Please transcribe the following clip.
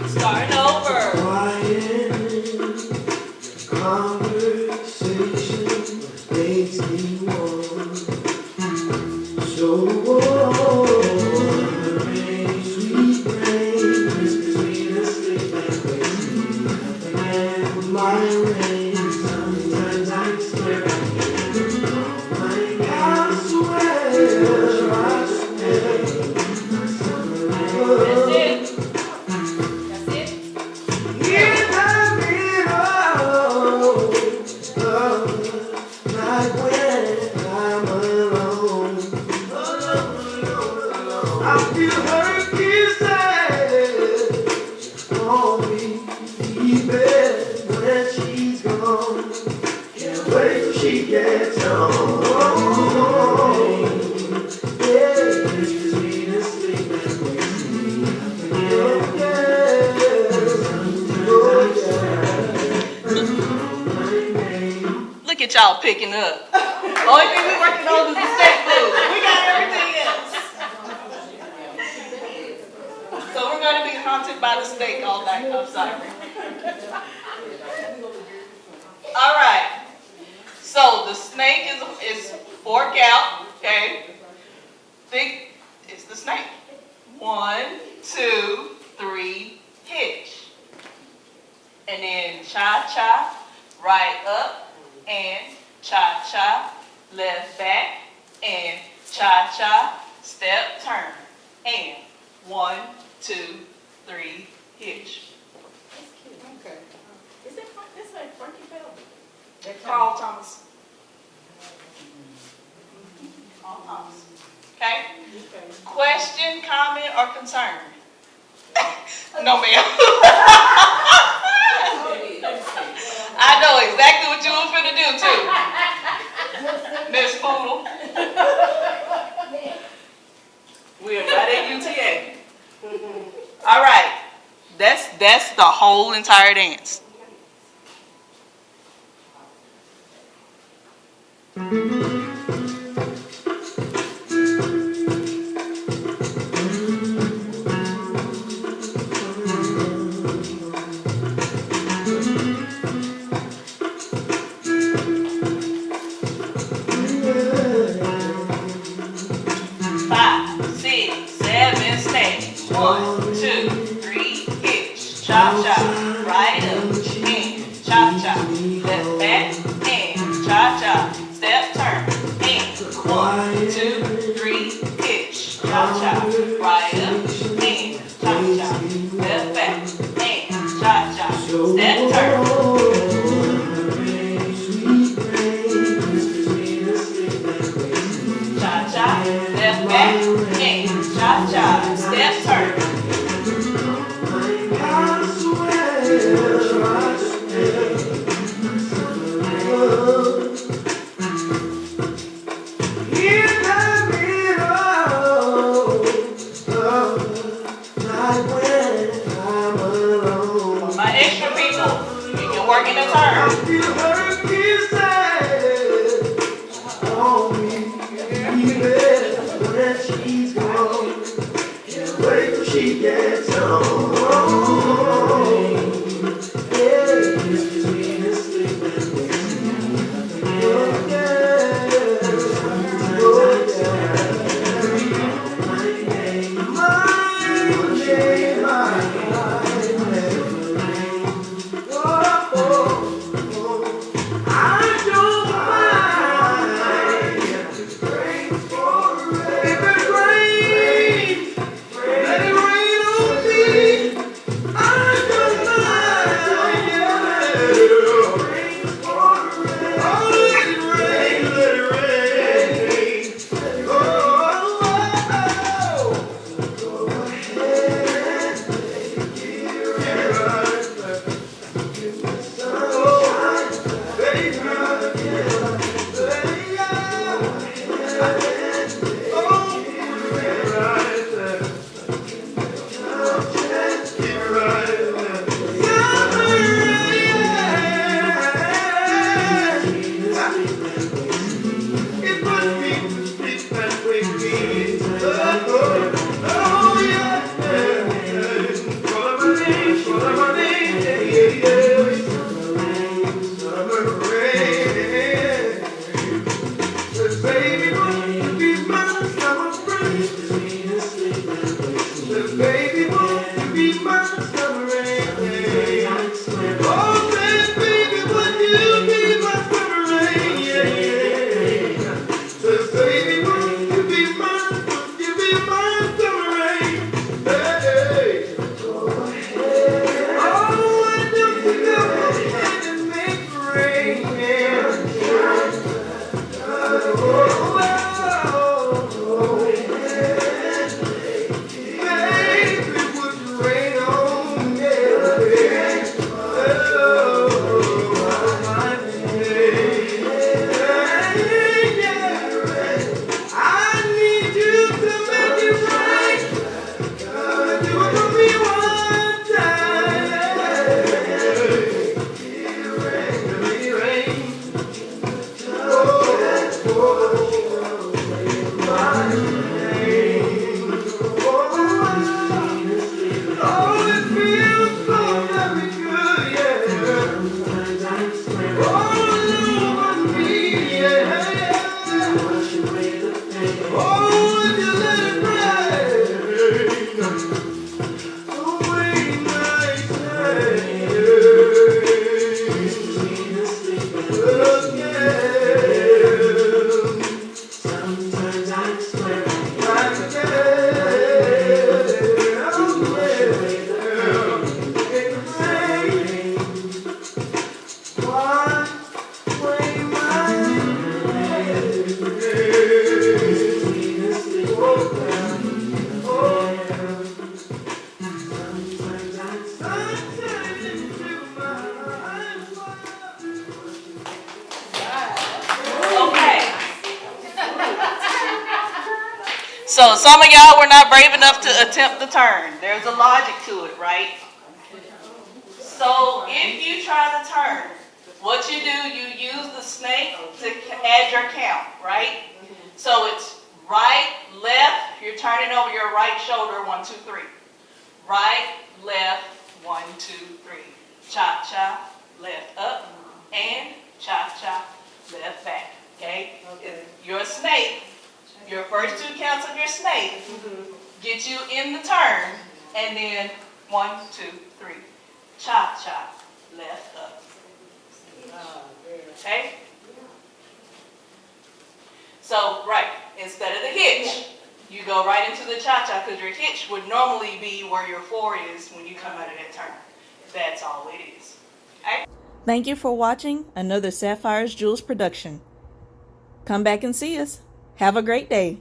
Starting over. Conversation makes me warm. So warm. Sweet rain, sweetest sleep that wakes me up again. My rain, sometimes I swear I swear. That's it. That's it. In the middle of night when I'm alone, I feel her kisses on me, even when she's gone. Can't wait till she gets home. Yeah, it's the sweetest thing that wakes me up again. Look at y'all picking up. Only thing we working on is the steak food. We got everything else. So we're going to be haunted by the steak all night. I'm sorry. All right. So the snake is fork out. Okay. Think it's the snake. 1, 2, 3, hitch. And then cha-cha, right up, and cha-cha, left back, and cha-cha, step, turn. And 1, 2, 3, hitch. That's cute. Okay. Is that this like Frankie Bell? Carl Thomas. Carl Thomas. Okay? Question, comment, or concern? No, ma'am. I know exactly what you were finna do, too. Miss Poodle. We are not at UTA. All right. That's the whole entire dance. One, two, three, hitch, chop, chop, right up, and chop, chop, left back, and chop, chop, step, turn, and 1, 2, 3, hitch, chop, chop, right up, and chop, chop, left back, and chop, chop, step, turn. Cha-cha, left back, and cha-cha, step, turn. My extra people, you can work in a turn. She's gone. Can't wait till she gets home. Yeah, it's the sweetest thing that makes me happy. Oh yeah, my name, oh, I don't mind if it rains for rain. If it rains, let it rain on me. So some of y'all were not brave enough to attempt the turn. There's a logic to it, right? So if you try to turn, what you do, you use the snake to add your count, right? So it's right, left, you're turning over your right shoulder, 1, 2, 3. Right, left, 1, 2, 3. Cha-cha, left up, and cha-cha, left back, okay? Your snake, your first 2 counts of your snake get you in the turn, and then 1, 2, 3. Cha-cha, left up. Okay? So, right, instead of the hitch, you go right into the cha-cha because your hitch would normally be where your 4 is when you come out of that turn. That's all it is. Okay? Thank you for watching another Sapphires Jewels production. Come back and see us. Have a great day.